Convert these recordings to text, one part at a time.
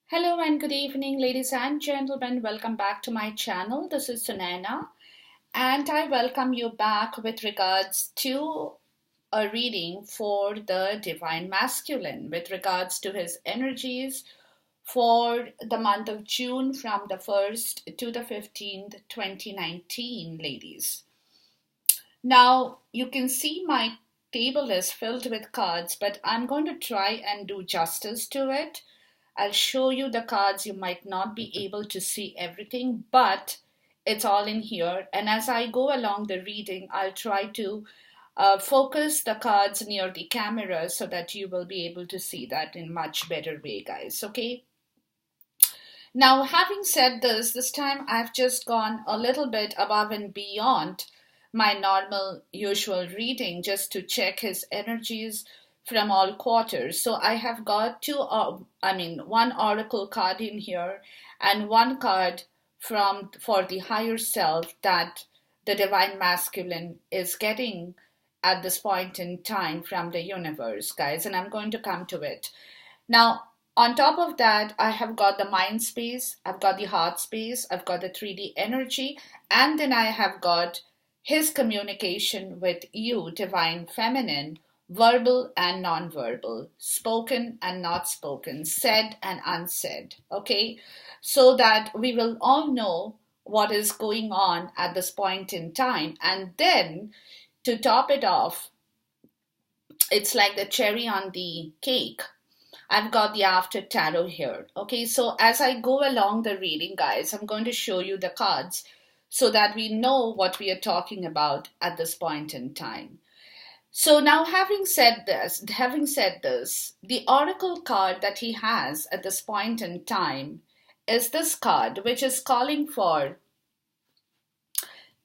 Hello and good evening, ladies and gentlemen. Welcome back to my channel. This is Sunaina, and I welcome you back with regards to a reading for the Divine Masculine, with regards to his energies for the month of June from the 1st to the 15th, 2019, ladies. Now, you can see my table is filled with cards, but I'm going to try and do justice to it. I'll show you the cards. You might not be able to see everything, but it's all in here. And as I go along the reading, I'll try to focus the cards near the camera so that you will be able to see that in much better way, guys. Okay. Now, having said this time I've just gone a little bit above and beyond my normal usual reading just to check his energies from all quarters. So I have got one oracle card in here and one card from for the higher self that the divine masculine is getting at this point in time from the universe, guys, and I'm going to come to it. Now, on top of that, I have got the mind space, I've got the heart space, I've got the 3D energy, and then I have got his communication with you, divine feminine, verbal and non-verbal, spoken and not spoken, said and unsaid. Okay, so that we will all know what is going on at this point in time. And then to top it off, it's like the cherry on the cake. I've got the after tarot here. Okay, so as I go along the reading, guys, I'm going to show you the cards so that we know what we are talking about at this point in time. So now having said this, the oracle card that he has at this point in time is this card, which is calling for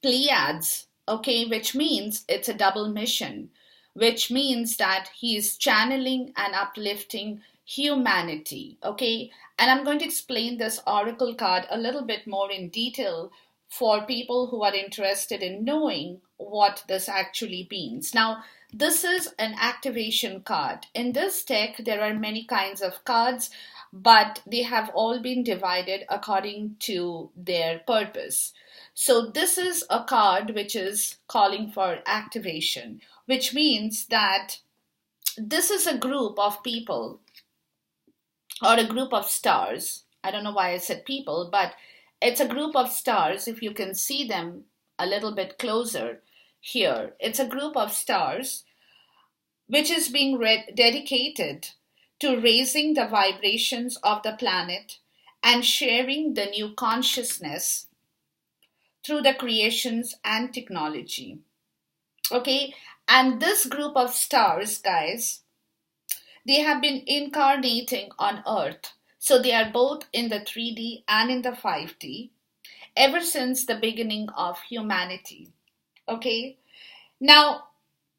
Pleiades, okay, which means it's a double mission, which means that he is channeling and uplifting humanity, okay? And I'm going to explain this oracle card a little bit more in detail for people who are interested in knowing what this actually means. Now, this is an activation card. In this deck, there are many kinds of cards, but they have all been divided according to their purpose. So this is a card which is calling for activation, which means that this is a group of people or a group of stars. I don't know why I said people, but it's a group of stars. If you can see them a little bit closer here, it's a group of stars which is being dedicated to raising the vibrations of the planet and sharing the new consciousness through the creations and technology. Okay, and this group of stars, guys, they have been incarnating on Earth. So they are both in the 3D and in the 5D ever since the beginning of humanity. Okay, now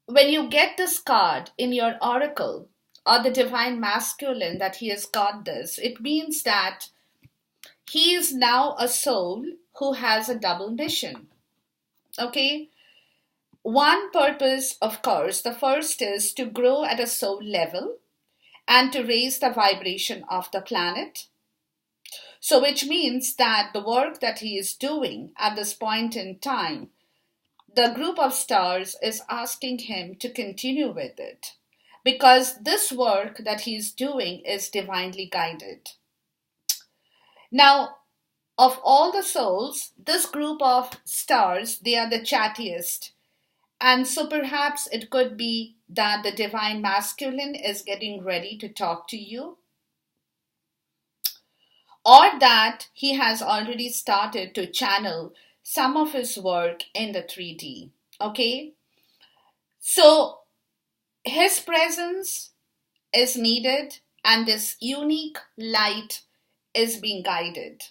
when you get this card in your oracle or the divine masculine that he has got this, it means that he is now a soul who has a double mission. Okay, one purpose, of course, the first is to grow at a soul level and to raise the vibration of the planet. So, which means that the work that he is doing at this point in time, the group of stars is asking him to continue with it because this work that he's doing is divinely guided. Now, of all the souls, this group of stars, they are the chattiest. And so perhaps it could be that the divine masculine is getting ready to talk to you, or that he has already started to channel some of his work in the 3D. Okay? So his presence is needed and this unique light is being guided.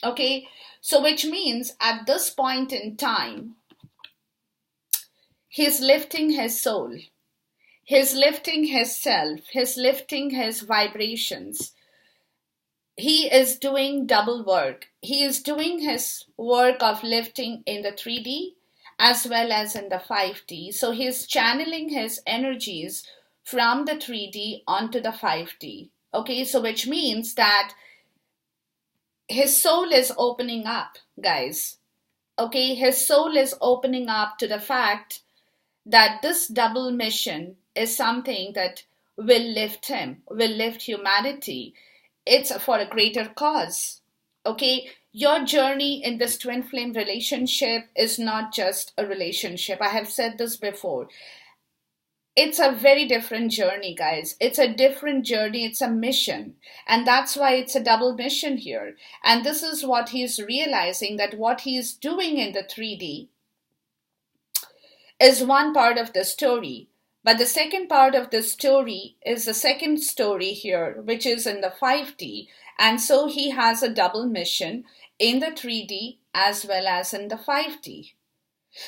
Okay? So which means at this point in time, he's lifting his soul. He's lifting his self. He's lifting his vibrations. He is doing double work. He is doing his work of lifting in the 3D as well as in the 5D. So he's channeling his energies from the 3D onto the 5D. Okay, so which means that his soul is opening up, guys. Okay, his soul is opening up to the fact that this double mission is something that will lift him, will lift humanity. It's for a greater cause. Okay, your journey in this twin flame relationship is not just a relationship. I have said this before. It's a very different journey, guys. It's a different journey. It's a mission. And that's why it's a double mission here. And this is what he's realizing, that what he's doing in the 3D is one part of the story. But the second part of the story is the second story here, which is in the 5D. And so he has a double mission in the 3D as well as in the 5D.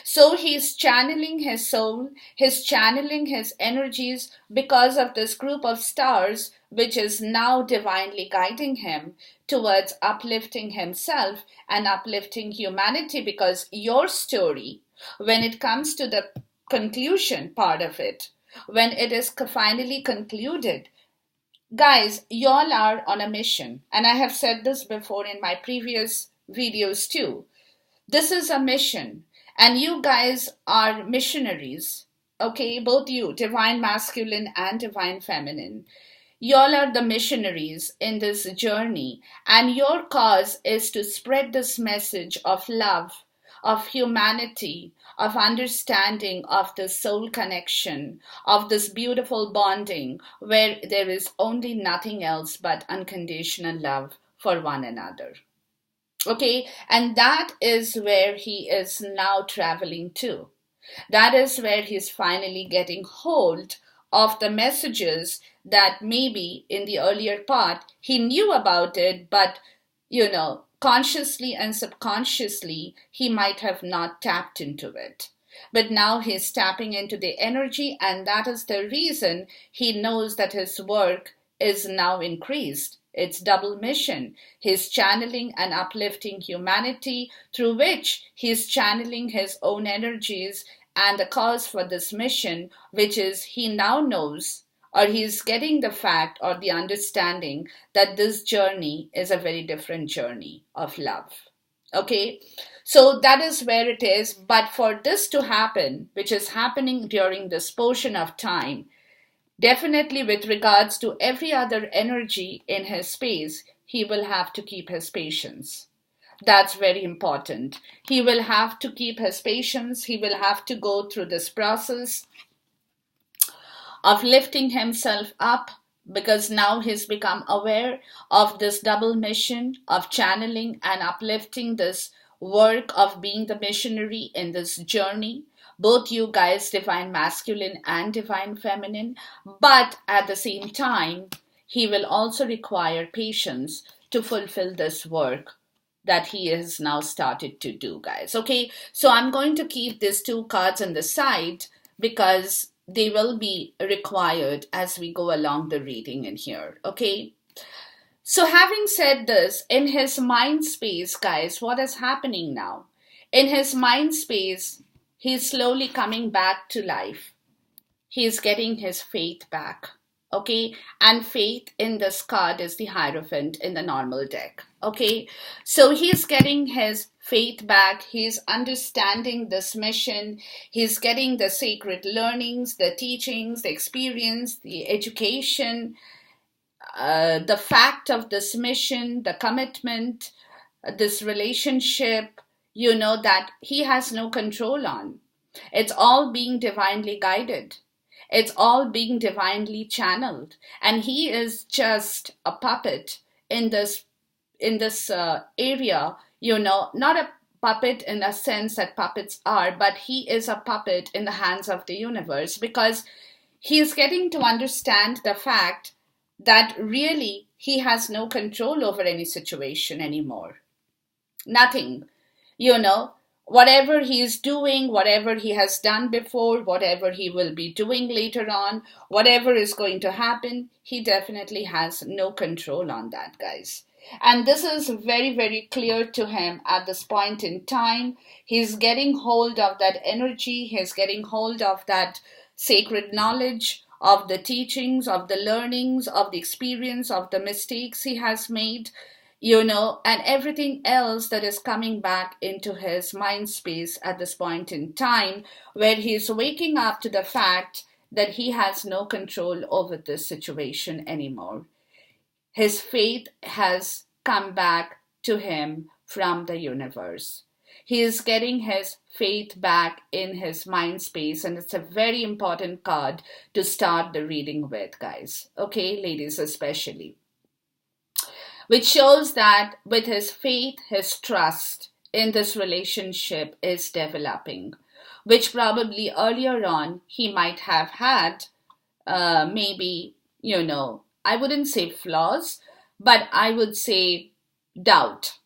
So he's channeling his soul, he's channeling his energies because of this group of stars, which is now divinely guiding him towards uplifting himself and uplifting humanity. Because your story, when it comes to the conclusion part of it, when it is finally concluded, guys, y'all are on a mission. And I have said this before in my previous videos too. This is a mission. And you guys are missionaries, okay? Both you, divine masculine and divine feminine. Y'all are the missionaries in this journey. And your cause is to spread this message of love, of humanity, of understanding of the soul connection, of this beautiful bonding where there is only nothing else but unconditional love for one another. Okay, and that is where he is now traveling to. That is where he's finally getting hold of the messages that maybe in the earlier part he knew about it, but consciously and subconsciously he might have not tapped into it. But now he's tapping into the energy, and that is the reason he knows that his work is now increased. It's double mission. He's channeling and uplifting humanity, through which he's channeling his own energies and the cause for this mission, which is he now knows, or he's getting the fact or the understanding that this journey is a very different journey of love. Okay, so that is where it is. But for this to happen, which is happening during this portion of time, definitely with regards to every other energy in his space, he will have to keep his patience. That's very important. He will have to keep his patience. He will have to go through this process of lifting himself up, because now he's become aware of this double mission of channeling and uplifting this work of being the missionary in this journey. Both you guys, divine masculine and divine feminine, but at the same time, he will also require patience to fulfill this work that he has now started to do, guys. Okay, so I'm going to keep these two cards on the side because they will be required as we go along the reading in here. Okay, so having said this, in his mind space, guys, what is happening now? In his mind space, he's slowly coming back to life. He's getting his faith back. Okay, and faith in this card is the Hierophant in the normal deck. Okay, so he's getting his faith back. He's understanding this mission. He's getting the sacred learnings, the teachings, the experience, the education, the fact of this mission, the commitment, this relationship, that he has no control on. It's all being divinely guided. It's all being divinely channeled. And he is just a puppet in this area, not a puppet in a sense that puppets are, but he is a puppet in the hands of the universe, because he is getting to understand the fact that really he has no control over any situation anymore. Nothing. Whatever he is doing, whatever he has done before, whatever he will be doing later on, whatever is going to happen, he definitely has no control on that, guys. And this is very, very clear to him at this point in time. He's getting hold of that energy. He's getting hold of that sacred knowledge, of the teachings, of the learnings, of the experience, of the mistakes he has made. and everything else that is coming back into his mind space at this point in time, where he's waking up to the fact that he has no control over this situation anymore. His faith has come back to him from the universe. He is getting his faith back in his mind space, and it's a very important card to start the reading with, guys. Okay, ladies, especially, which shows that with his faith, his trust in this relationship is developing, which probably earlier on he might have had maybe, I wouldn't say flaws, but I would say doubt.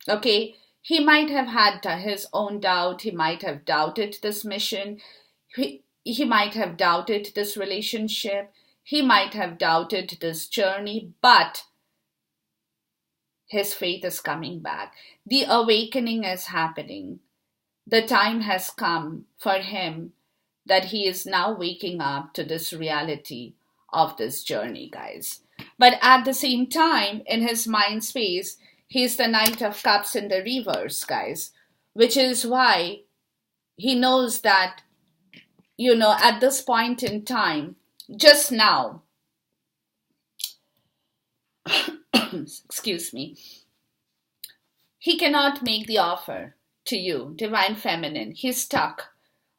Okay, he might have had his own doubt. He might have doubted this mission. He might have doubted this relationship. He might have doubted this journey, but his faith is coming back. The awakening is happening. The time has come for him that he is now waking up to this reality of this journey, guys. But at the same time, in his mind space, he's the Knight of Cups in the reverse, guys, which is why he knows that, at this point in time, just now, excuse me, he cannot make the offer to you, Divine Feminine. He's stuck.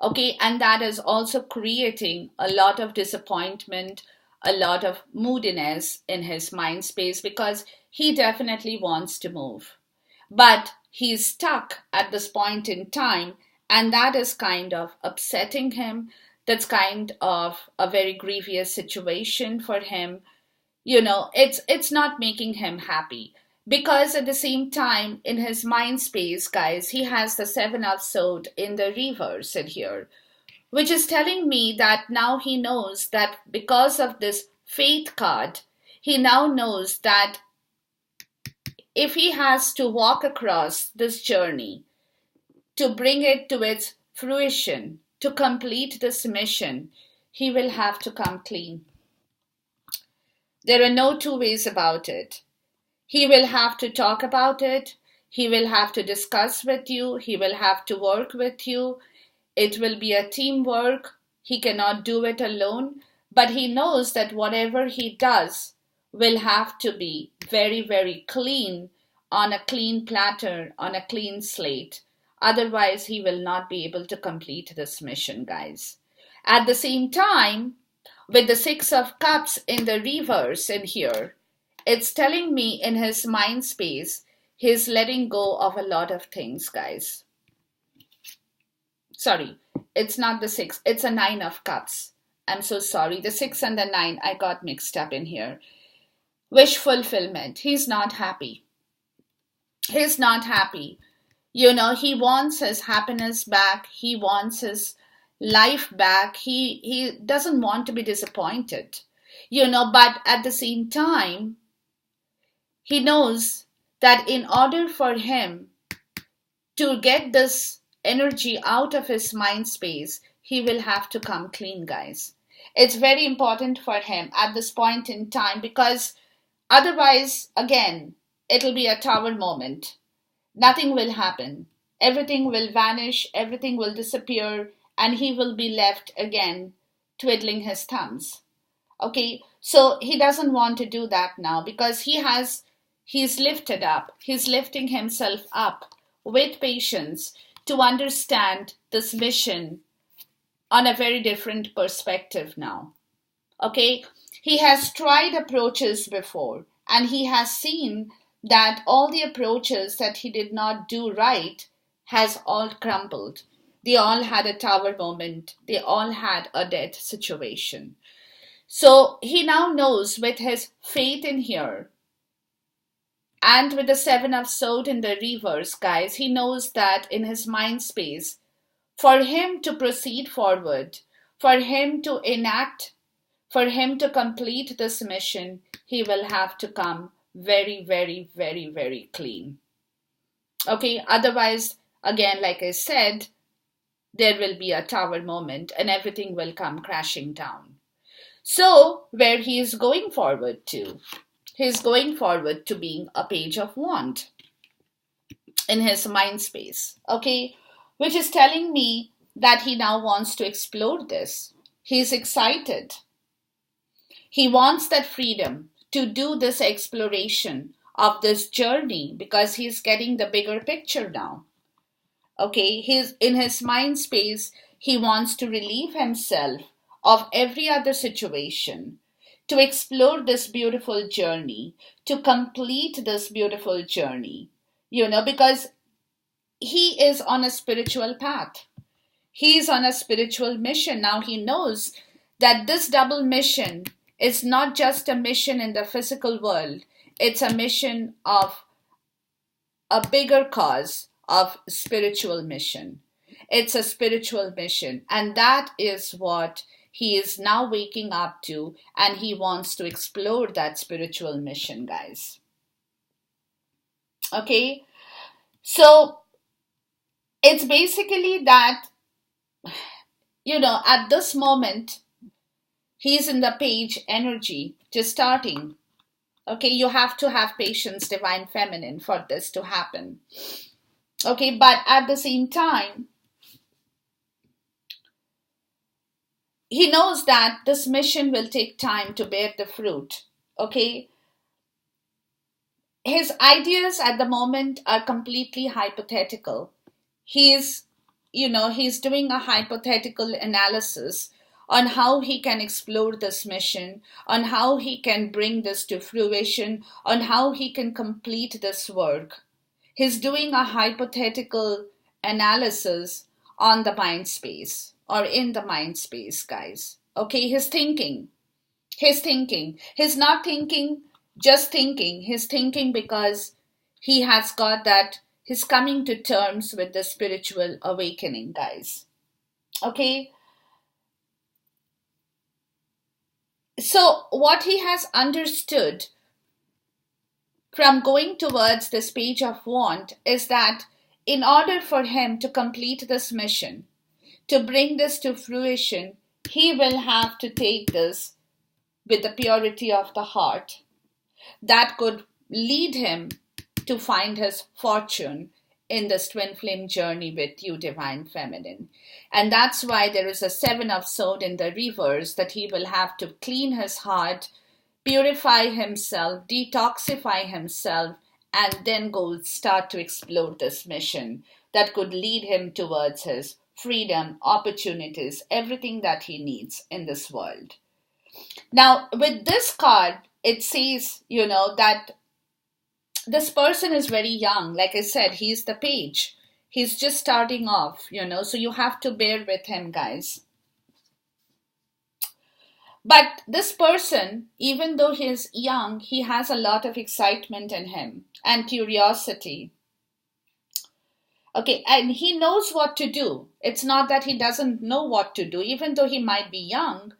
Okay, and that is also creating a lot of disappointment, a lot of moodiness in his mind space, because he definitely wants to move. But he's stuck at this point in time, and that is kind of upsetting him. That's kind of a very grievous situation for him. It's not making him happy, because at the same time, in his mind space, guys, he has the Seven of Swords in the reverse in here, which is telling me that now he knows that because of this faith card, he now knows that if he has to walk across this journey to bring it to its fruition, to complete this mission, he will have to come clean. There are no two ways about it. He will have to talk about it. He will have to discuss with you. He will have to work with you. It will be a teamwork. He cannot do it alone. But he knows that whatever he does will have to be very, very clean, on a clean platter, on a clean slate. Otherwise, he will not be able to complete this mission, guys. At the same time, with the Six of Cups in the reverse in here, it's telling me in his mind space, he's letting go of a lot of things, guys. Sorry, it's not the six, it's a Nine of Cups. I'm so sorry. The 6 and the 9, I got mixed up in here. Wish fulfillment. He's not happy. He's not happy. He wants his happiness back. He wants his life back. He doesn't want to be disappointed. But at the same time, he knows that in order for him to get this energy out of his mind space, he will have to come clean, guys. It's very important for him at this point in time, because otherwise, again, it'll be a tower moment. Nothing will happen. Everything will vanish, everything will disappear, and he will be left again twiddling his thumbs. Okay, so he doesn't want to do that now, because he's lifted up. He's lifting himself up with patience to understand this mission on a very different perspective now. Okay, he has tried approaches before, and he has seen that all the approaches that he did not do right has all crumbled. They all had a tower moment. They all had a death situation. So he now knows, with his faith in here and with the Seven of Swords in the reverse, guys, he knows that in his mind space, for him to proceed forward, for him to enact, for him to complete this mission, he will have to come very, very, very, very clean. Okay, otherwise, again, like I said, there will be a tower moment and everything will come crashing down. So, where he is going forward to, He's going forward to being a page of wand in his mind space, okay? Which is telling me that he now wants to explore this. He's excited. He wants that freedom to do this exploration of this journey because he's getting the bigger picture now. Okay, he's in his mind space, he wants to relieve himself of every other situation, to explore this beautiful journey, to complete this beautiful journey, because he is on a spiritual path. He is on a spiritual mission. Now he knows that this double mission is not just a mission in the physical world, it's a mission of a bigger cause of spiritual mission. It's a spiritual mission, and that is what he is now waking up to, and he wants to explore that spiritual mission, guys. Okay, so it's basically that, at this moment, he's in the page energy, just starting. Okay, you have to have patience, divine feminine, for this to happen. Okay, but at the same time, he knows that this mission will take time to bear the fruit. Okay, his ideas at the moment are completely hypothetical. He's, he's doing a hypothetical analysis on how he can explore this mission, on how he can bring this to fruition, on how he can complete this work. He's doing a hypothetical analysis on the mind space or in the mind space, guys. Okay, he's thinking. He's thinking. He's not thinking, just thinking. He's thinking because he has got that, he's coming to terms with the spiritual awakening, guys. Okay? So, what he has understood from going towards this page of wand is that in order for him to complete this mission, to bring this to fruition, he will have to take this with the purity of the heart that could lead him to find his fortune in this twin flame journey with you, divine feminine. And that's why there is a 7 of sword in the reverse, that he will have to clean his heart, purify himself, detoxify himself, and then go start to explore this mission that could lead him towards his freedom, opportunities, everything that he needs in this world. Now, with this card, it says, that this person is very young. Like I said, he's the page. He's just starting off, so you have to bear with him, guys. But this person, even though he's young, he has a lot of excitement in him and curiosity. Okay, and he knows what to do. It's not that he doesn't know what to do, even though he might be young,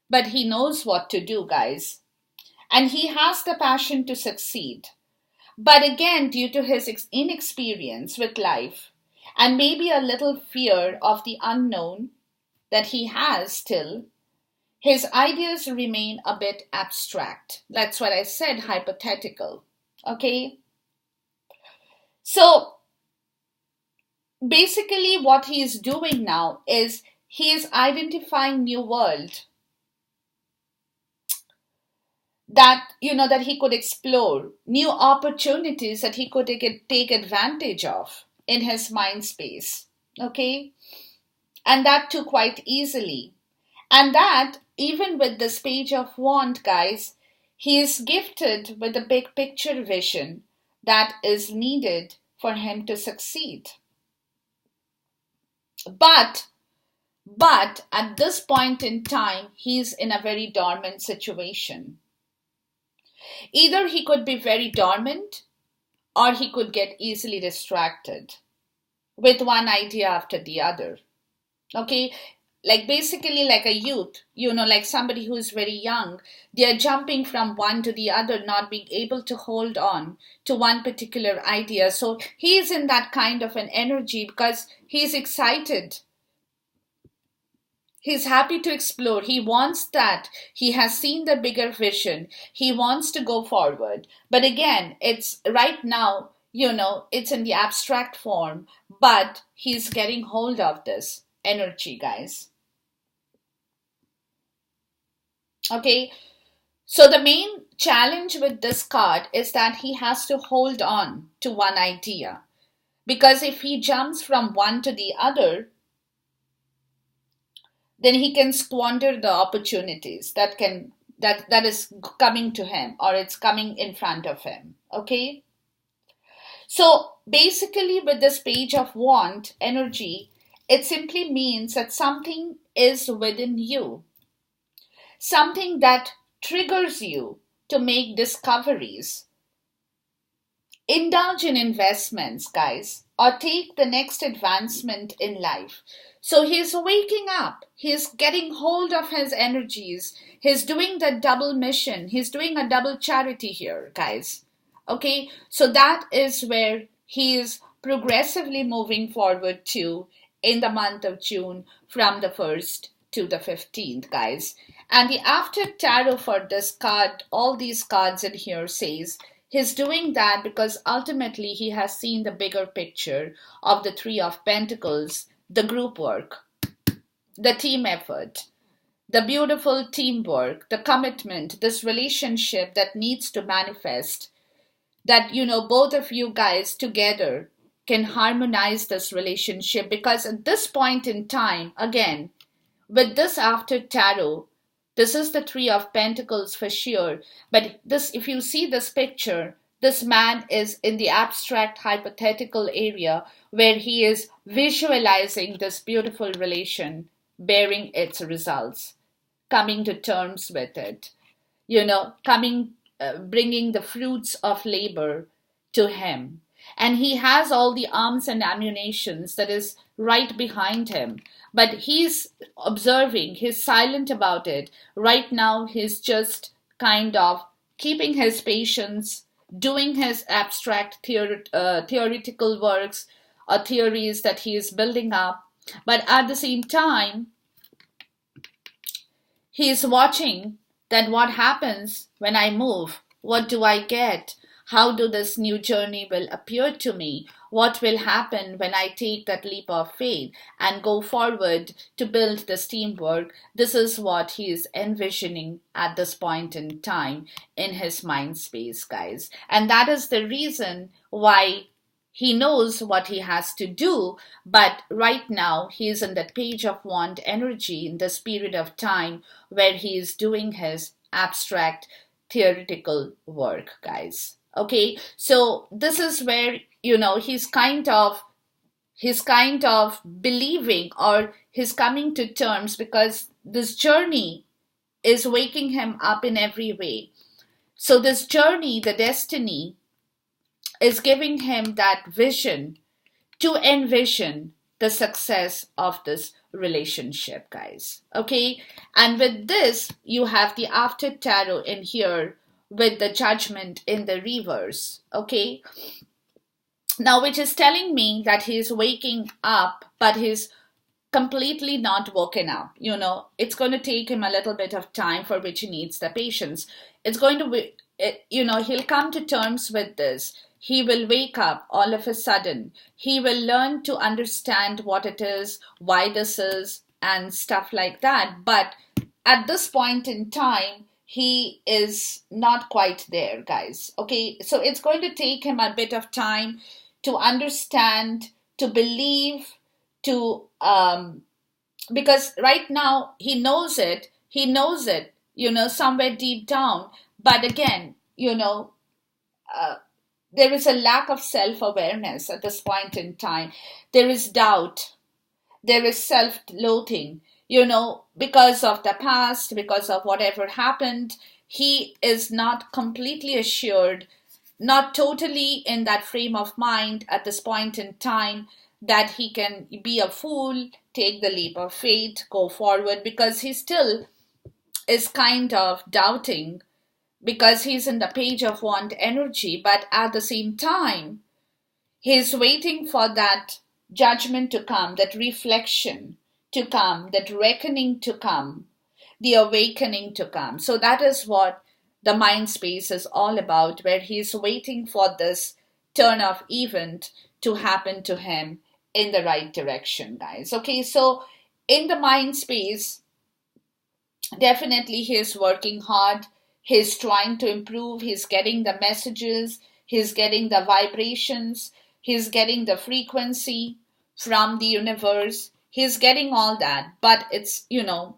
but he knows what to do, guys. And he has the passion to succeed. But again, due to his inexperience with life and maybe a little fear of the unknown that he has still, his ideas remain a bit abstract. That's what I said, hypothetical. Okay? So, basically what he is doing now is he is identifying new world that that he could explore, new opportunities that he could take advantage of in his mind space. Okay, and that too quite easily. And that even with this page of wand, guys, he is gifted with a big picture vision that is needed for him to succeed. But at this point in time, he's in a very dormant situation. Either he could be very dormant or he could get easily distracted with one idea after the other. Okay, like basically like a youth, like somebody who is very young, they are jumping from one to the other, not being able to hold on to one particular idea. So he is in that kind of an energy because he is excited He's happy to explore. He wants that. He has seen the bigger vision. He wants to go forward. But again, it's right now, it's in the abstract form, but he's getting hold of this energy, guys. Okay. So the main challenge with this card is that he has to hold on to one idea. Because if he jumps from one to the other, then he can squander the opportunities that is coming to him, or it's coming in front of him. Okay, so basically with this page of wand energy, it simply means that something is within you, something that triggers you to make discoveries, indulge in investments, guys, or take the next advancement in life. So he's waking up, he's getting hold of his energies, he's doing the double mission, he's doing a double charity here, guys. Okay, so that is where he is progressively moving forward to in the month of June from the 1st to the 15th, guys. And the after tarot for this card, all these cards in here says he's doing that because ultimately he has seen the bigger picture of the Three of Pentacles, the group work, the team effort, the beautiful teamwork, the commitment, this relationship that needs to manifest, that, both of you guys together can harmonize this relationship. Because at this point in time, again, with this after tarot, this is the Three of Pentacles for sure. But this, if you see this picture, this man is in the abstract hypothetical area where he is visualizing this beautiful relation bearing its results, coming to terms with it, bringing the fruits of labor to him. And he has all the arms and ammunitions that is right behind him. But he's observing, he's silent about it. Right now, he's just kind of keeping his patience, doing his abstract theoretical works or theories that he is building up. But at the same time, he is watching that what happens when I move. What do I get? How do this new journey will appear to me? What will happen when I take that leap of faith and go forward to build this teamwork? This is what he is envisioning at this point in time in his mind space, guys. And that is the reason why he knows what he has to do, but right now he is in that page of wand energy in this period of time where he is doing his abstract theoretical work, guys. Okay, so this is where he's kind of believing, or he's coming to terms, because this journey is waking him up in every way. So this journey, the destiny, is giving him that vision to envision the success of this relationship, guys. Okay, and with this, you have the after tarot in here with the judgment in the reverse. Okay, now which is telling me that he's waking up, but he's completely not woken up. It's going to take him a little bit of time, for which he needs the patience. It's going to be, he'll come to terms with this. He will wake up all of a sudden. He will learn to understand what it is, why this is, and stuff like that. But at this point in time, he is not quite there, guys. Okay, so it's going to take him a bit of time to understand, to believe, to because right now he knows it, somewhere deep down. But again, there is a lack of self-awareness at this point in time. There is doubt, there is self-loathing, because of the past, because of whatever happened. He is not completely assured, not totally in that frame of mind at this point in time, that he can be a fool, take the leap of faith, go forward, because he still is kind of doubting, because he's in the page of wand energy. But at the same time, he's waiting for that judgment to come, that reflection, to come, that reckoning to come, the awakening to come. So that is what the mind space is all about, where he's waiting for this turn of event to happen to him in the right direction, guys. Okay, so in the mind space, definitely he is working hard. He's trying to improve. He's getting the messages. He's getting the vibrations. He's getting the frequency from the universe. He's getting all that. But it's,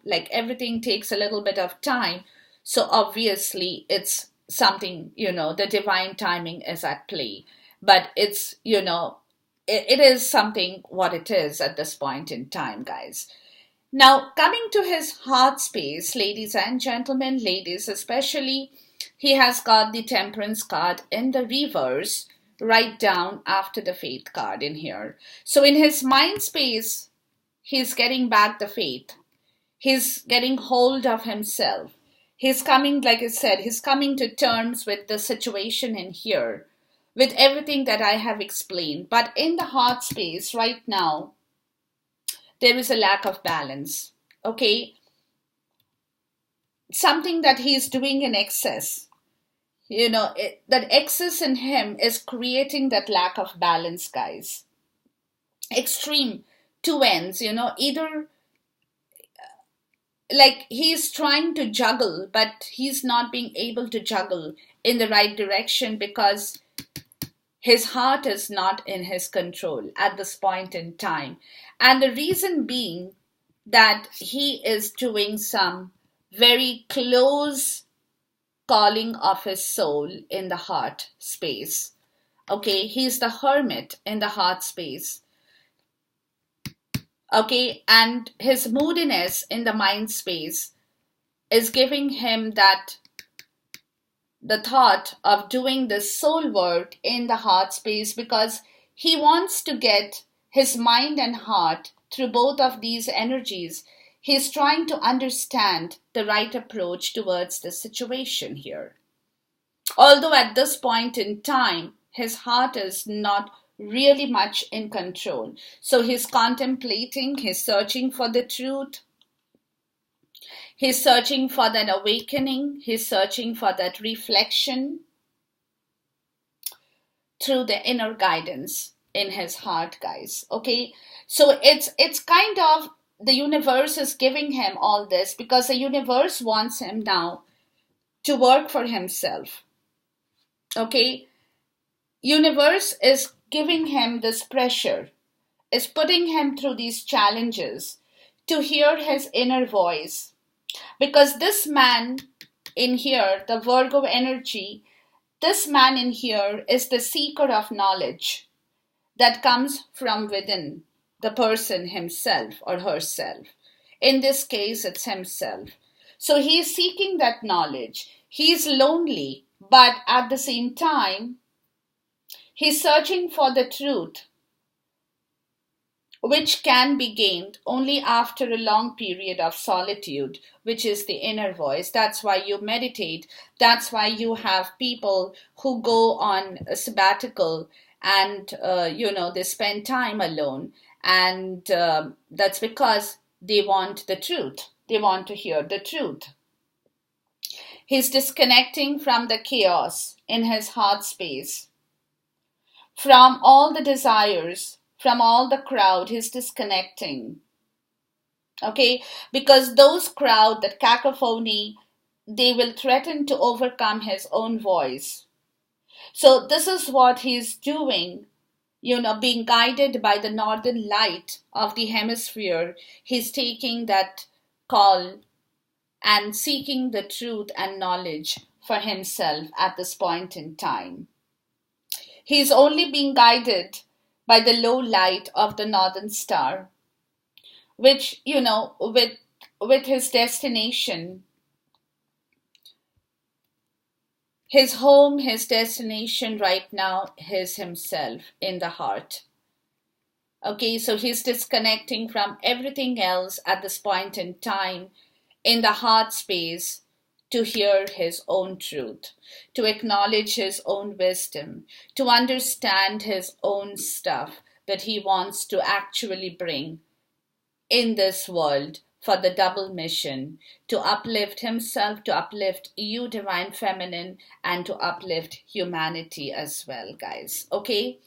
like everything takes a little bit of time. So obviously it's something, the divine timing is at play. But it's, it is something what it is at this point in time, guys. Now, coming to his heart space, ladies and gentlemen, ladies especially, he has got the temperance card in the reverse, right down after the faith card in here. So in his mind space, he's getting back the faith. He's getting hold of himself. He's coming, like I said, he's coming to terms with the situation in here, with everything that I have explained. But in the heart space right now, there is a lack of balance. Okay, something that he's doing in excess, that excess in him is creating that lack of balance, guys. Extreme two ends, either like he's trying to juggle, but he's not being able to juggle in the right direction because his heart is not in his control at this point in time. And the reason being that he is doing some very close calling of his soul in the heart space. Okay, he's the hermit in the heart space. Okay, and his moodiness in the mind space is giving him that the thought of doing this soul work in the heart space because he wants to get his mind and heart through both of these energies. He's trying to understand the right approach towards the situation here. Although at this point in time, his heart is not really much in control. So he's contemplating, he's searching for the truth. He's searching for that awakening. He's searching for that reflection through the inner guidance in his heart, guys. Okay, so it's kind of the universe is giving him all this because the universe wants him now to work for himself. Okay, universe is giving him this pressure, is putting him through these challenges to hear his inner voice. Because this man in here, the Virgo energy, this man in here is the seeker of knowledge that comes from within the person himself or herself. In this case, it's himself. So he is seeking that knowledge. He is lonely, but at the same time, he's searching for the truth, which can be gained only after a long period of solitude, which is the inner voice. That's why you meditate. That's why you have people who go on a sabbatical and, they spend time alone. And that's because they want the truth. They want to hear the truth. He's disconnecting from the chaos in his heart space, from all the desires, from all the crowd. He's disconnecting. Okay, because those crowd, that cacophony, they will threaten to overcome his own voice. So this is what he's doing, being guided by the northern light of the hemisphere. He's taking that call and seeking the truth and knowledge for himself at this point in time. He's only being guided by the low light of the northern star, which, with his destination, his home, his destination right now is himself in the heart. Okay, so he's disconnecting from everything else at this point in time in the heart space to hear his own truth, to acknowledge his own wisdom, to understand his own stuff that he wants to actually bring in this world for the double mission to uplift himself, to uplift you, Divine Feminine, and to uplift humanity as well, guys. Okay?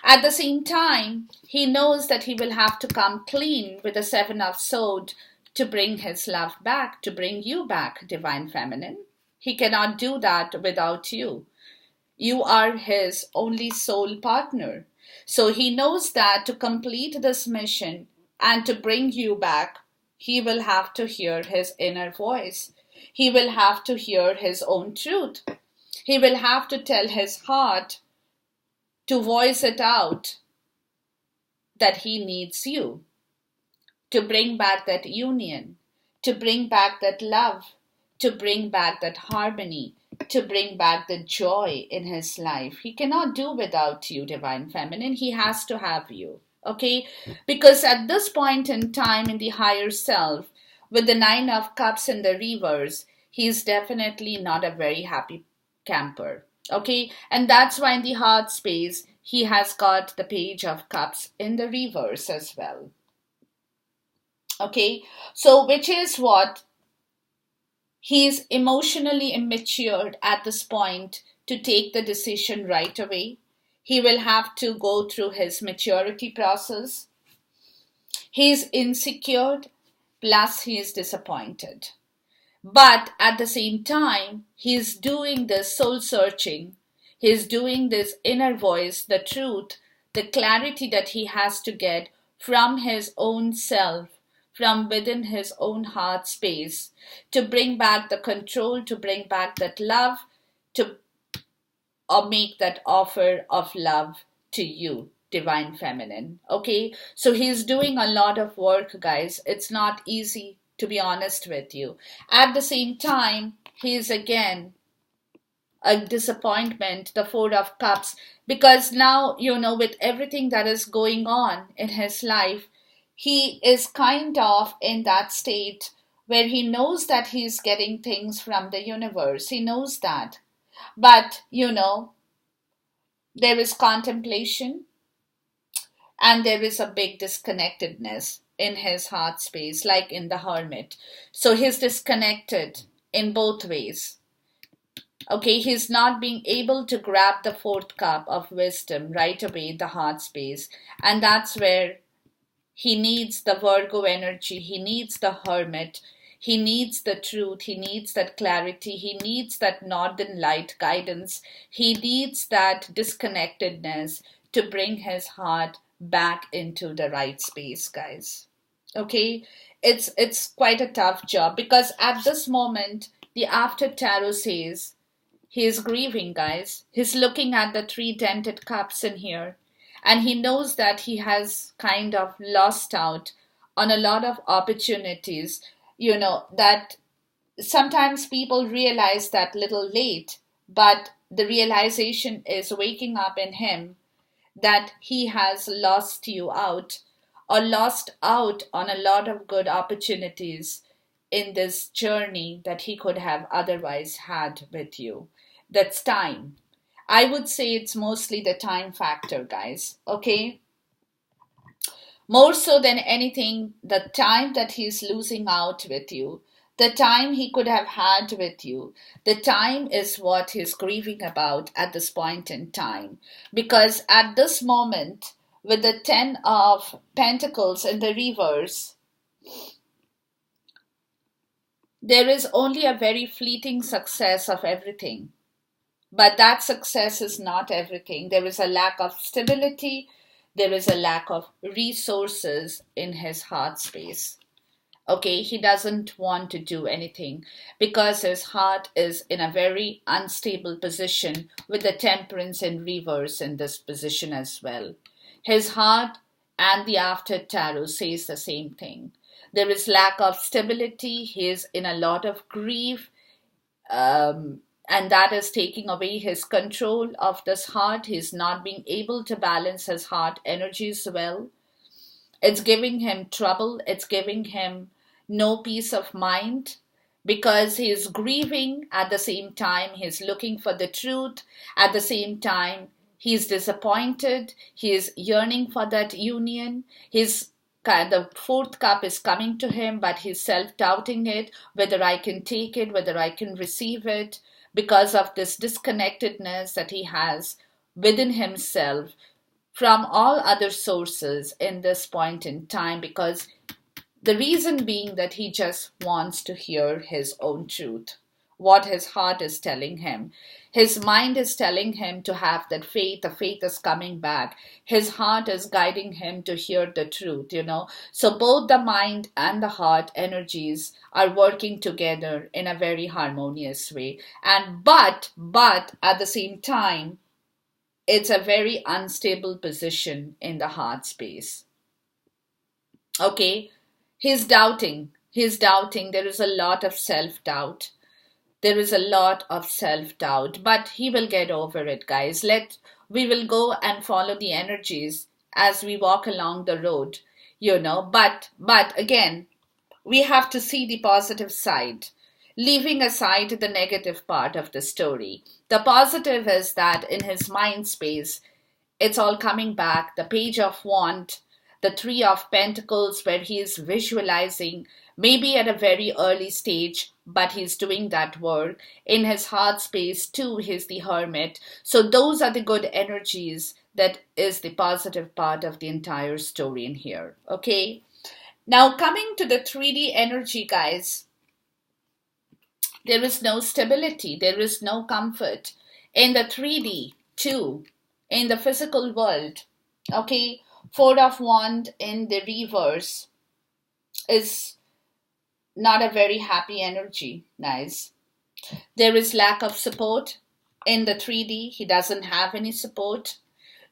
At the same time, he knows that he will have to come clean with the Seven of Swords to bring his love back, to bring you back, Divine Feminine. He cannot do that without you. You are his only soul partner. So he knows that to complete this mission and to bring you back, he will have to hear his inner voice. He will have to hear his own truth. He will have to tell his heart to voice it out that he needs you, to bring back that union, to bring back that love, to bring back that harmony, to bring back the joy in his life. He cannot do without you, Divine Feminine. He has to have you. Okay? Because at this point in time in the higher self, with the Nine of Cups in the reverse, he is definitely not a very happy camper. Okay? And that's why in the heart space, he has got the Page of Cups in the reverse as well. Okay? So, which is what? He is emotionally immature at this point to take the decision right away. He will have to go through his maturity process. He is insecure, plus he is disappointed. But at the same time, he is doing this soul searching. He is doing this inner voice, the truth, the clarity that he has to get from his own self, from within his own heart space, to bring back the control, to bring back that love, to or make that offer of love to you, Divine Feminine. Okay? So he's doing a lot of work, guys. It's not easy, to be honest with you. At the same time, he is again a disappointment, the Four of Cups, because now, with everything that is going on in his life, he is kind of in that state where he knows that he's getting things from the universe. He knows that. But, there is contemplation and there is a big disconnectedness in his heart space, like in the Hermit. So he's disconnected in both ways. Okay, he's not being able to grab the fourth cup of wisdom right away in the heart space. And that's where he needs the Virgo energy. He needs the Hermit. He needs the truth. He needs that clarity. He needs that northern light guidance. He needs that disconnectedness to bring his heart back into the right space, guys. Okay? It's quite a tough job because at this moment, the After Tarot says he is grieving, guys. He's looking at the three dented cups in here. And he knows that he has kind of lost out on a lot of opportunities, that sometimes people realize that little late, but the realization is waking up in him that he has lost you out or lost out on a lot of good opportunities in this journey that he could have otherwise had with you. That's time. I would say it's mostly the time factor, guys. Okay? More so than anything, the time that he's losing out with you, the time he could have had with you, the time is what he's grieving about at this point in time. Because at this moment, with the Ten of Pentacles in the reverse, there is only a very fleeting success of everything. But that success is not everything. There is a lack of stability. There is a lack of resources in his heart space. Okay, he doesn't want to do anything because his heart is in a very unstable position with the Temperance in reverse in this position as well. His heart and the After Tarot says the same thing. There is lack of stability. He is in a lot of grief. And that is taking away his control of this heart. He's not being able to balance his heart energies well. It's giving him trouble. It's giving him no peace of mind because he's grieving at the same time. He's looking for the truth. At the same time, he's disappointed. He is yearning for that union. He's the fourth cup is coming to him, but he's self-doubting it, whether I can take it, whether I can receive it, because of this disconnectedness that he has within himself from all other sources in this point in time, because the reason being that he just wants to hear his own truth, what his heart is telling him. His mind is telling him to have that faith, the faith is coming back. His heart is guiding him to hear the truth, you know. So both the mind and the heart energies are working together in a very harmonious way. And but at the same time, it's a very unstable position in the heart space. Okay, he's doubting, there is a lot of self-doubt, there is a lot of self-doubt, but he will get over it, guys. We will go and follow the energies as we walk along the road, you know. But again, we have to see the positive side, leaving aside the negative part of the story. The positive is that in his mind space, it's all coming back. The page of wand, the three of pentacles, where he is visualizing, maybe at a very early stage, but he's doing that work. In his heart space too, he's the hermit. So those are the good energies. That is the positive part of the entire story in here. Okay. Now coming to the 3D energy, guys, there is no stability, there is no comfort in the 3D too, in the physical world. Okay, Four of Wand in the reverse is not a very happy energy, guys. There is lack of support in the 3D. He doesn't have any support.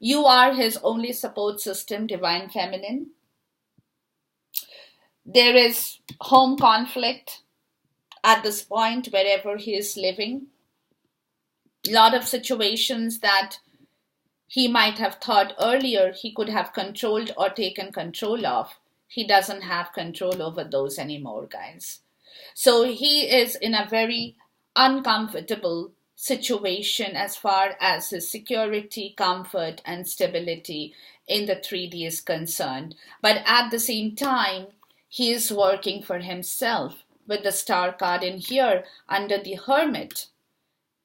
You are his only support system, Divine Feminine. There is home conflict at this point wherever he is living. A lot of situations that he might have thought earlier he could have controlled or taken control of. He doesn't have control over those anymore, guys. So he is in a very uncomfortable situation as far as his security, comfort, and stability in the 3D is concerned. But at the same time, he is working for himself with the star card in here under the hermit.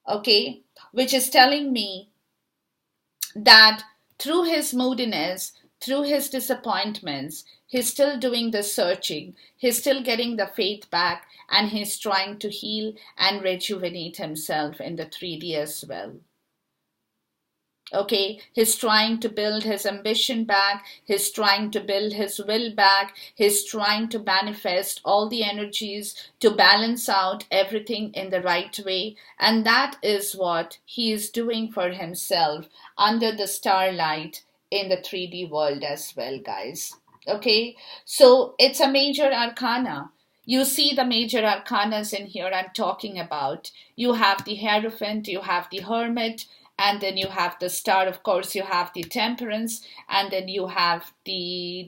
Okay, which is telling me that through his moodiness, through his disappointments, he's still doing the searching, he's still getting the faith back, and he's trying to heal and rejuvenate himself in the 3D as well. Okay, he's trying to build his ambition back, he's trying to build his will back, he's trying to manifest all the energies to balance out everything in the right way, and that is what he is doing for himself under the starlight in the 3D world as well, guys. Okay, so it's a major arcana. You see the major arcanas in here I'm talking about. You have the Hierophant, you have the Hermit, and then you have the Star. Of course, you have the Temperance, and then you have the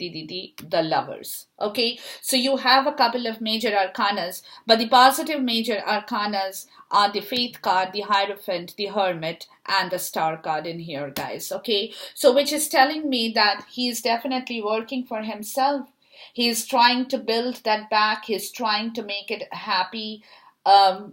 Lovers. Okay, so you have a couple of major arcanas, but the positive major arcanas are the Faith card, the Hierophant, the Hermit, and the Star card in here, guys. Okay, so which is telling me that he is definitely working for himself. He is trying to build that back. He's trying to make it happy. A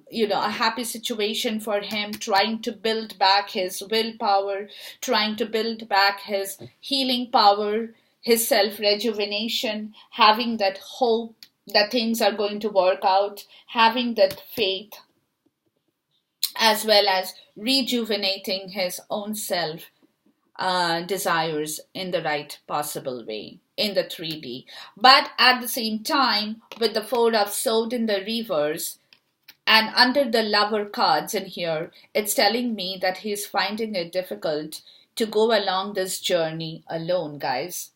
happy situation for him, trying to build back his willpower, trying to build back his healing power, his self-rejuvenation, having that hope that things are going to work out, having that faith, as well as rejuvenating his own self desires in the right possible way in the 3D. But at the same time, with the Four of Swords in the reverse, and under the Lover cards in here, it's telling me that he's finding it difficult to go along this journey alone, guys.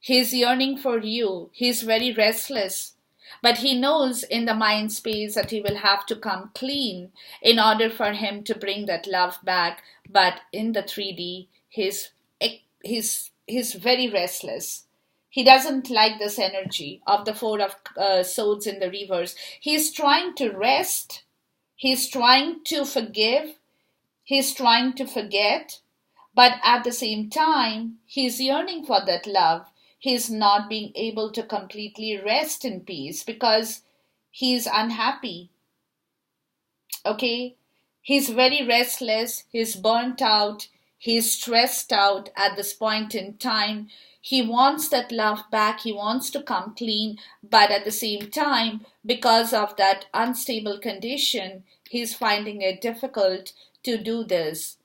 He's yearning for you. He's very restless. But he knows in the mind space that he will have to come clean in order for him to bring that love back. But in the 3D, he's very restless. He doesn't like this energy of the Four of Swords in the reverse. He's trying to rest. He's trying to forgive. He's trying to forget. But at the same time, he's yearning for that love. he's not being able to completely rest in peace because he's unhappy. Okay, he's very restless, he's burnt out, he's stressed out at this point in time. He wants that love back, he wants to come clean, but at the same time, because of that unstable condition, he's finding it difficult to do this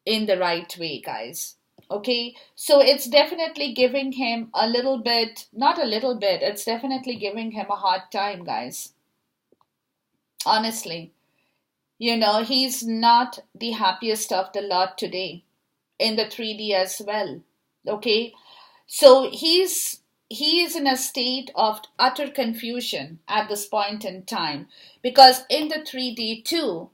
in the right way, guys. Okay, so it's definitely giving him a little bit, not a little bit, it's definitely giving him a hard time, guys. Honestly, he's not the happiest of the lot today in the 3D as well. Okay, so he is in a state of utter confusion at this point in time because in the 3D too,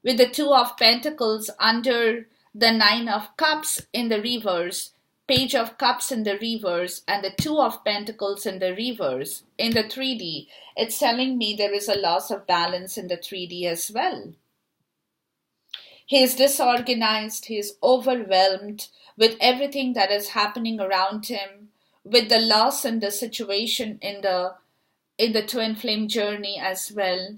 with the Two of Pentacles under the Nine of Cups in the reverse, Page of Cups in the reverse, and the Two of Pentacles in the reverse in the 3D, it's telling me there is a loss of balance in the 3D as well. He is disorganized, he is overwhelmed with everything that is happening around him, with the loss and the situation in the twin flame journey as well,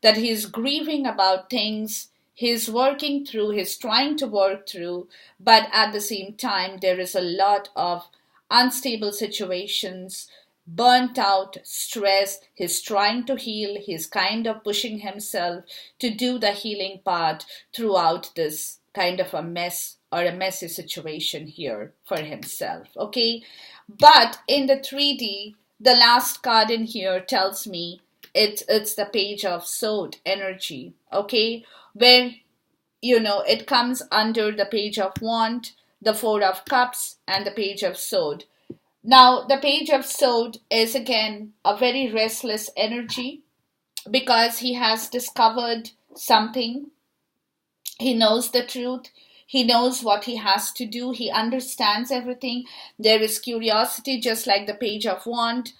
that he's grieving about things, he's working through, he's trying to work through, but at the same time, there is a lot of unstable situations, burnt out, stress. He's trying to heal, he's kind of pushing himself to do the healing part throughout this kind of a mess or a messy situation here for himself. Okay, but in the 3D, the last card in here tells me it's the Page of Sword energy. Okay, where it comes under the Page of Wand, the Four of Cups, and the Page of Sword. Now, the Page of Sword is again a very restless energy because he has discovered something. He knows the truth. He knows what he has to do. He understands everything. There is curiosity, just like the Page of Wand,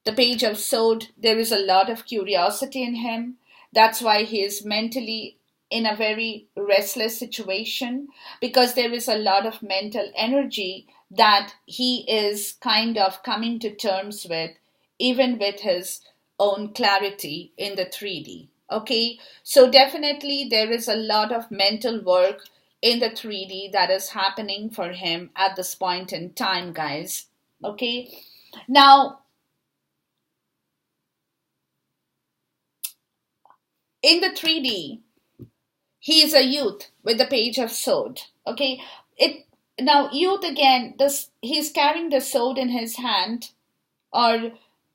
the Page of Sword. There is a lot of curiosity in him. That's why he is mentally in a very restless situation because there is a lot of mental energy that he is kind of coming to terms with, even with his own clarity in the 3D. Okay, so definitely there is a lot of mental work in the 3D that is happening for him at this point in time, guys. Okay, now in the 3D, he is a youth with the Page of Sword. Okay, it now youth again. This he's carrying the sword in his hand, or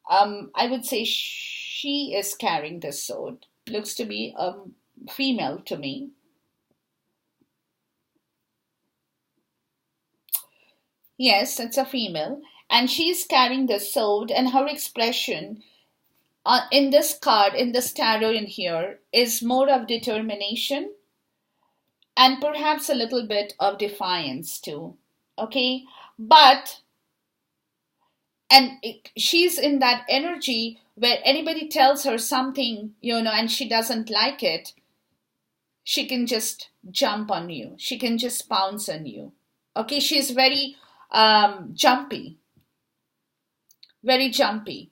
I would say she is carrying the sword. Looks to be a female to me. Yes, it's a female, and she's carrying the sword, and her expression in this card, in this tarot in here, is more of determination and perhaps a little bit of defiance too. Okay, but she's in that energy where anybody tells her something, and she doesn't like it, she can just jump on you, she can just pounce on you. Okay, she's very jumpy, very jumpy.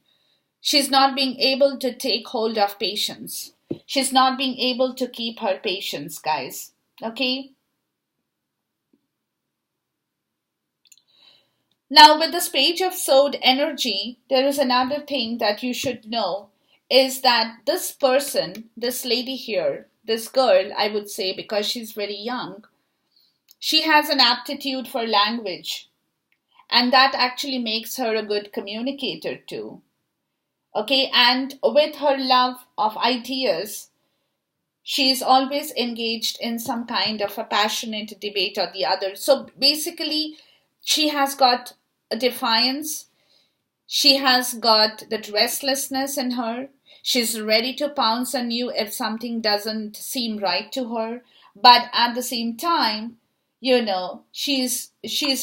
She's not being able to take hold of patience. She's not being able to keep her patience, guys. Okay, now with this Page of Sword energy, there is another thing that you should know is that this person, this lady here, this girl, I would say, because she's very young, she has an aptitude for language, and that actually makes her a good communicator too. Okay, and with her love of ideas, she is always engaged in some kind of a passionate debate or the other. So basically, she has got a defiance, she has got that restlessness in her. She's ready to pounce on you if something doesn't seem right to her. But at the same time, she's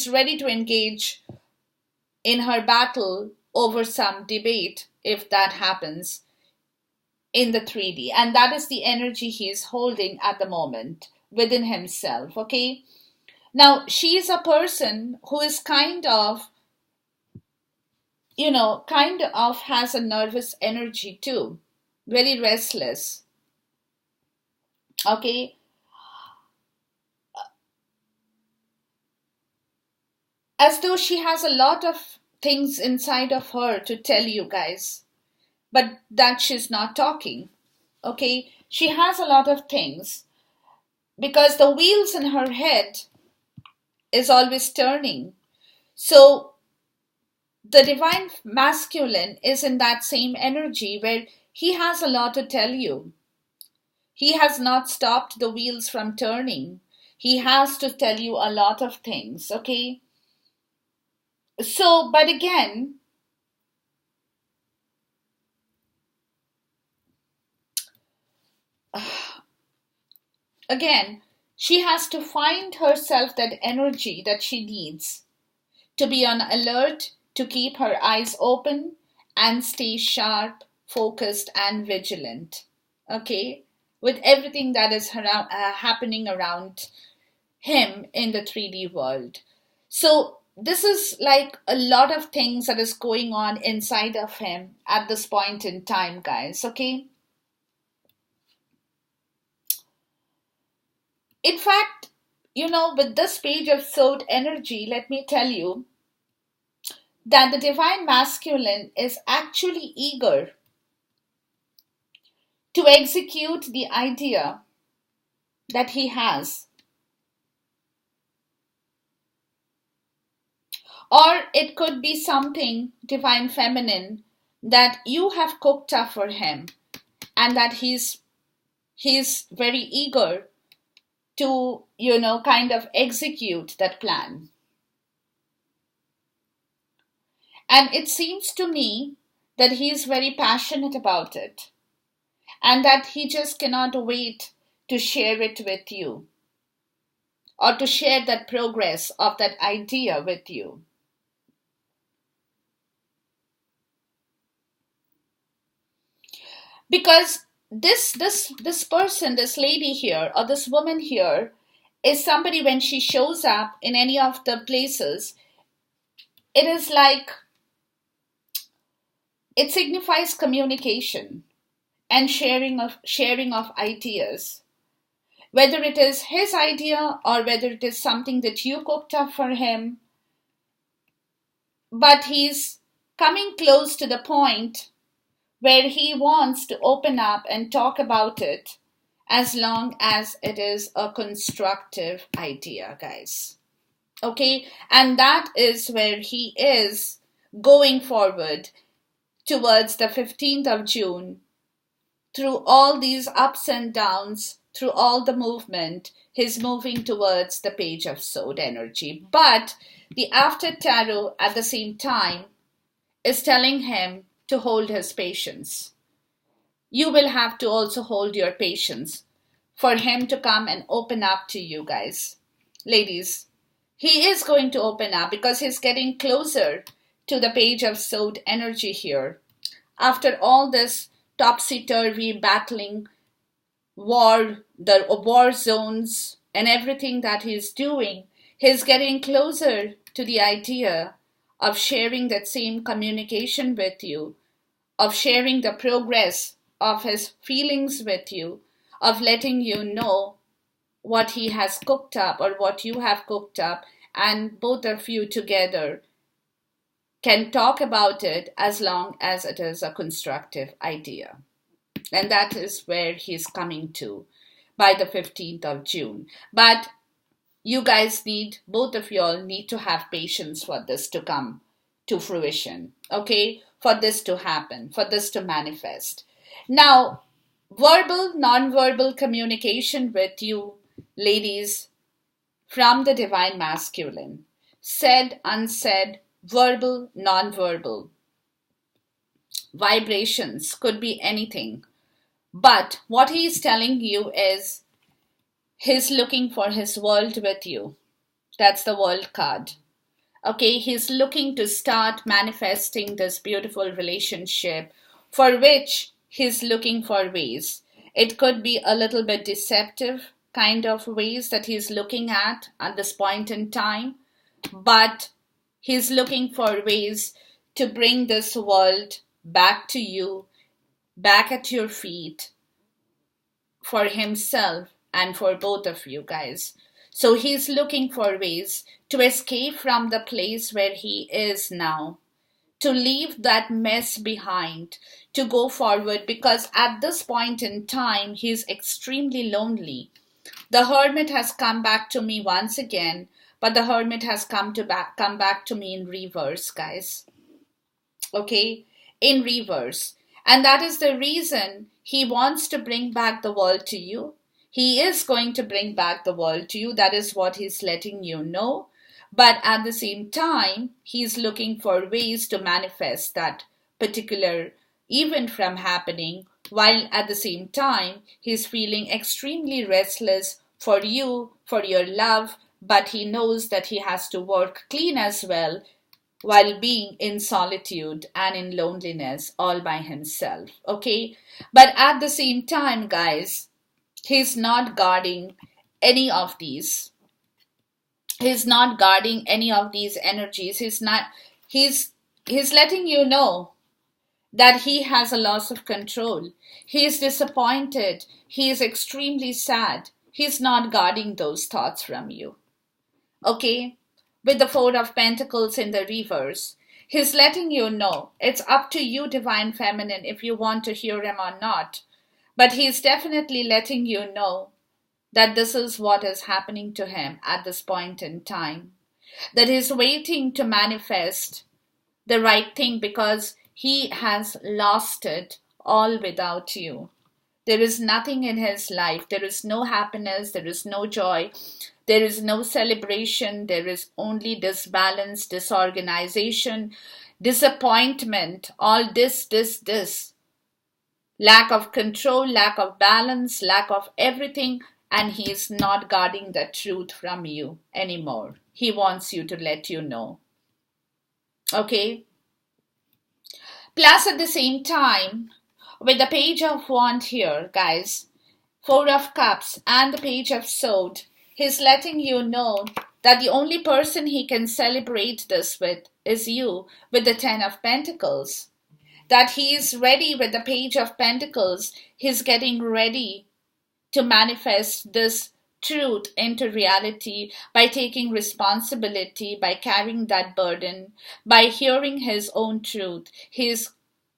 ready to engage in her battle over some debate if that happens in the 3D. And that is the energy he is holding at the moment within himself. Okay. Now, she is a person who is kind of kind of has a nervous energy too, very restless. Okay, as though she has a lot of things inside of her to tell you guys, but that she's not talking. Okay, she has a lot of things because the wheels in her head is always turning. So the divine masculine is in that same energy where he has a lot to tell you. He has not stopped the wheels from turning. He has to tell you a lot of things, okay? So, but again, she has to find herself that energy that she needs to be on alert, to keep her eyes open and stay sharp, focused, and vigilant. Okay? With everything that is happening around him in the 3D world. So, this is like a lot of things that is going on inside of him at this point in time, guys. Okay? In fact, with this page of sword energy, let me tell you that the divine masculine is actually eager to execute the idea that he has. Or it could be something divine feminine that you have cooked up for him and that he's very eager to, kind of execute that plan. And it seems to me that he is very passionate about it and that he just cannot wait to share it with you or to share that progress of that idea with you. Because this person, this lady here or this woman here is somebody, when she shows up in any of the places, it is like it signifies communication and sharing of ideas, whether it is his idea or whether it is something that you cooked up for him, but he's coming close to the point where he wants to open up and talk about it as long as it is a constructive idea, guys. Okay, and that is where he is going forward towards the 15th of June. Through all these ups and downs, through all the movement, he's moving towards the page of sword energy. But the after tarot at the same time is telling him to hold his patience. You will have to also hold your patience for him to come and open up to you guys. Ladies, he is going to open up because he's getting closer to the page of sword energy here. After all this topsy-turvy battling, the war zones and everything that he's doing, he's getting closer to the idea of sharing that same communication with you, of sharing the progress of his feelings with you, of letting you know what he has cooked up or what you have cooked up, and both of you together can talk about it as long as it is a constructive idea. And that is where he's coming to by the 15th of June. But you guys need, both of y'all need to have patience for this to come to fruition, okay? For this to happen, for this to manifest. Now, verbal, non-verbal communication with you, ladies, from the divine masculine. Said, unsaid, verbal, non-verbal. Vibrations could be anything. But what he is telling you is he's looking for his world with you. That's the world card. Okay, he's looking to start manifesting this beautiful relationship for which he's looking for ways. It could be a little bit deceptive kind of ways that he's looking at this point in time, but he's looking for ways to bring this world back to you, back at your feet, for himself and for both of you guys. So he's looking for ways to escape from the place where he is now, to leave that mess behind, to go forward, because at this point in time, he's extremely lonely. The hermit has come back to me once again, but the hermit has come back to me in reverse, guys. Okay, in reverse. And that is the reason he wants to bring back the world to you. He is going to bring back the world to you. That is what he's letting you know. But at the same time, he's looking for ways to manifest that particular event from happening, while at the same time, he's feeling extremely restless for you, for your love, but he knows that he has to work clean as well while being in solitude and in loneliness all by himself. Okay? But at the same time, guys, he's not guarding any of these. He's not guarding any of these energies. He's letting you know that he has a loss of control. He is disappointed. He is extremely sad. He's not guarding those thoughts from you. Okay? With the Four of Pentacles in the reverse, he's letting you know it's up to you, Divine Feminine, if you want to hear him or not. But he's definitely letting you know that this is what is happening to him at this point in time. That he's waiting to manifest the right thing because he has lost it all without you. There is nothing in his life. There is no happiness. There is no joy. There is no celebration. There is only disbalance, disorganization, disappointment, all this. Lack of control, lack of balance, lack of everything, and he is not guarding the truth from you anymore. He wants you to let you know. Okay? Plus, at the same time, with the Page of Wands here, guys, Four of Cups and the Page of Swords, he's letting you know that the only person he can celebrate this with is you, with the Ten of Pentacles. That he is ready with the Page of Pentacles. He's getting ready to manifest this truth into reality by taking responsibility, by carrying that burden, by hearing his own truth. He's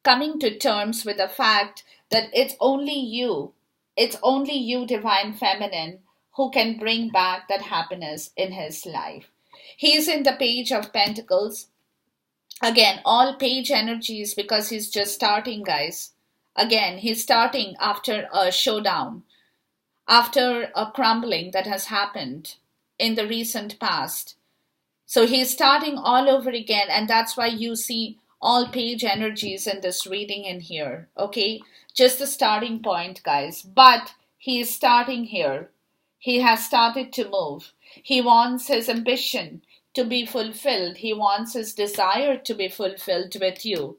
coming to terms with the fact that it's only you, Divine Feminine, who can bring back that happiness in his life. He's in the Page of Pentacles. Again, all page energies, because he's just starting, guys. Again, he's starting after a showdown, after a crumbling that has happened in the recent past. So he's starting all over again, and that's why you see all page energies in this reading in here. Okay? Just the starting point, guys. But he is starting here. He has started to move. He wants his ambition to be fulfilled. He wants his desire to be fulfilled with you.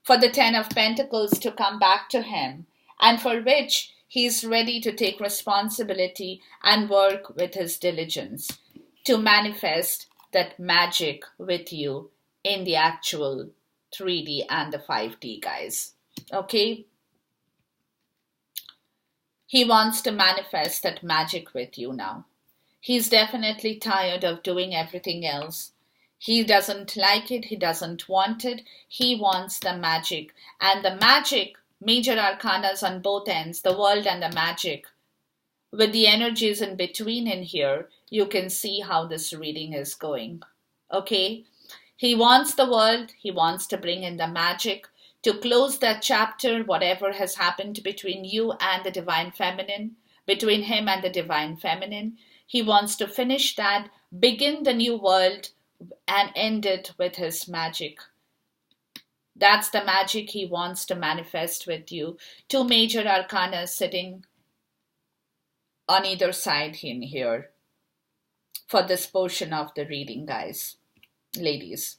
For the Ten of Pentacles to come back to him, and for which he is ready to take responsibility and work with his diligence to manifest that magic with you in the actual 3D and the 5D, guys. Okay? He wants to manifest that magic with you now. He's definitely tired of doing everything else. He doesn't like it. He doesn't want it. He wants the magic. And the magic, major arcanas on both ends, the world and the magic, with the energies in between in here, you can see how this reading is going. Okay? He wants the world. He wants to bring in the magic to close that chapter, whatever has happened between you and the Divine Feminine, between him and the Divine Feminine. He wants to finish that, begin the new world, and end it with his magic. That's the magic he wants to manifest with you. Two major arcana sitting on either side in here for this portion of the reading, guys, ladies.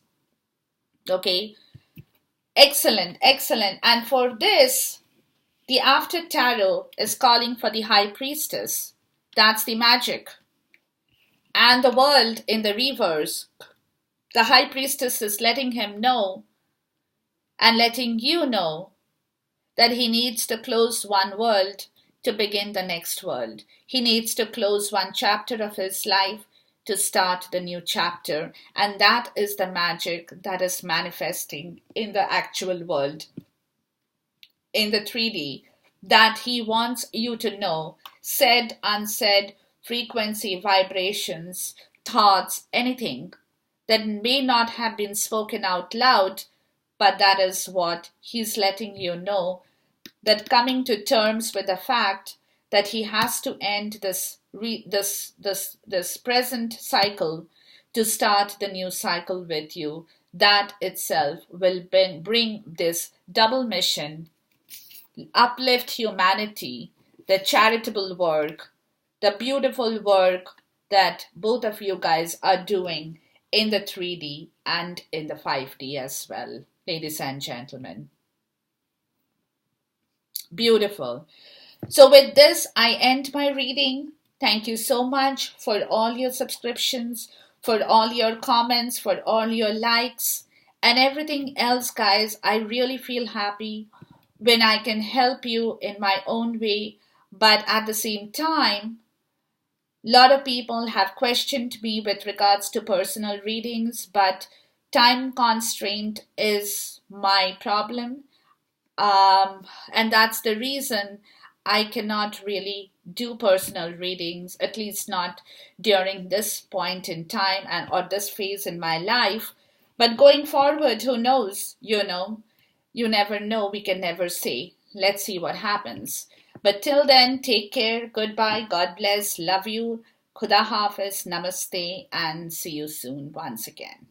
Okay? Excellent, excellent. And for this, the After Tarot is calling for the High Priestess. That's the magic. And the World in the reverse. The High Priestess is letting him know and letting you know that he needs to close one world to begin the next world. He needs to close one chapter of his life to start the new chapter. And that is the magic that is manifesting in the actual world, in the 3D, that he wants you to know. Said, unsaid, frequency, vibrations, thoughts, anything that may not have been spoken out loud, but that is what he's letting you know, that coming to terms with the fact that he has to end this present cycle to start the new cycle with you. That itself will bring this double mission: uplift humanity, the charitable work, the beautiful work that both of you guys are doing in the 3D and in the 5D as well, ladies and gentlemen. Beautiful. So, with this, I end my reading. Thank you so much for all your subscriptions, for all your comments, for all your likes, and everything else, guys. I really feel happy when I can help you in my own way, but at the same time, a lot of people have questioned me with regards to personal readings, but time constraint is my problem. And that's the reason I cannot really do personal readings, at least not during this point in time and or this phase in my life. But going forward, who knows? You never know. We can never say. Let's see what happens. But till then, take care. Goodbye. God bless. Love you. Khuda Hafiz. Namaste. And see you soon once again.